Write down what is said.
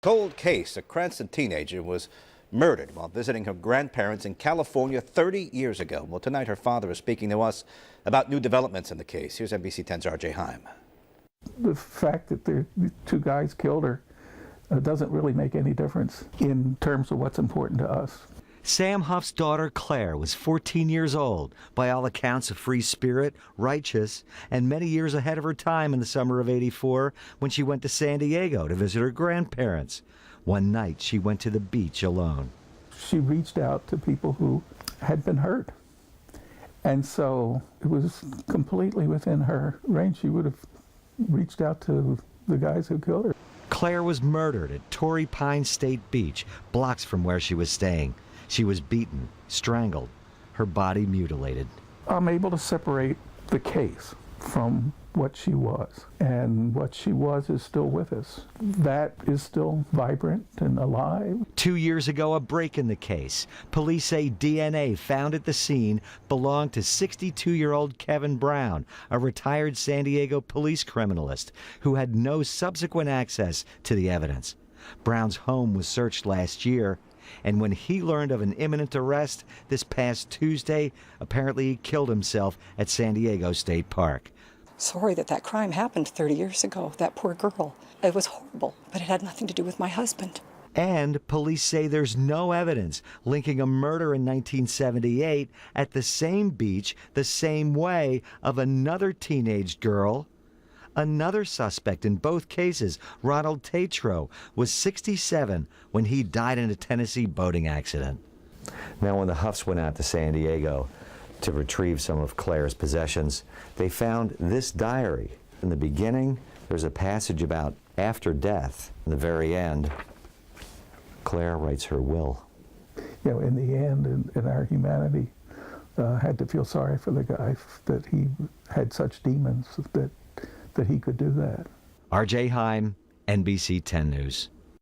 Cold case: a Cranston teenager was murdered while visiting her grandparents in California 30 years ago. Well, tonight her father is speaking to us about new developments in the case. Here's NBC 10's R.J. Heim. The fact that the two guys killed her doesn't really make any difference in terms of what's important to us. Sam Huff's daughter Claire was 14 years old, by all accounts a free spirit, righteous, and many years ahead of her time in the summer of '84 when she went to San Diego to visit her grandparents. One night she went to the beach alone. She reached out to people who had been hurt, and so it was completely within her range. She would have reached out to the guys who killed her. Claire was murdered at Torrey Pines State Beach, blocks from where she was staying. She was beaten, strangled, her body mutilated. I'm able to separate the case from what she was, and what she was is still with us. That is still vibrant and alive. 2 years ago, a break in the case. Police say DNA found at the scene belonged to 62-year-old Kevin Brown, a retired San Diego police criminalist who had no subsequent access to the evidence. Brown's home was searched last year, and when he learned of an imminent arrest this past Tuesday, apparently he killed himself at San Diego State Park. Sorry that crime happened 30 years ago, that poor girl. It was horrible, but it had nothing to do with my husband. And police say there's no evidence linking a murder in 1978 at the same beach the same way of another teenage girl. Another suspect in both cases, Ronald Tatro, was 67 when he died in a Tennessee boating accident. Now, when the Huffs went out to San Diego to retrieve some of Claire's possessions, they found this diary. In the beginning, there's a passage about after death. In the very end, Claire writes her will. You know, in the end, in our humanity, had to feel sorry for the guy, that he had such demons that he could do that. R.J. Heim, NBC 10 News.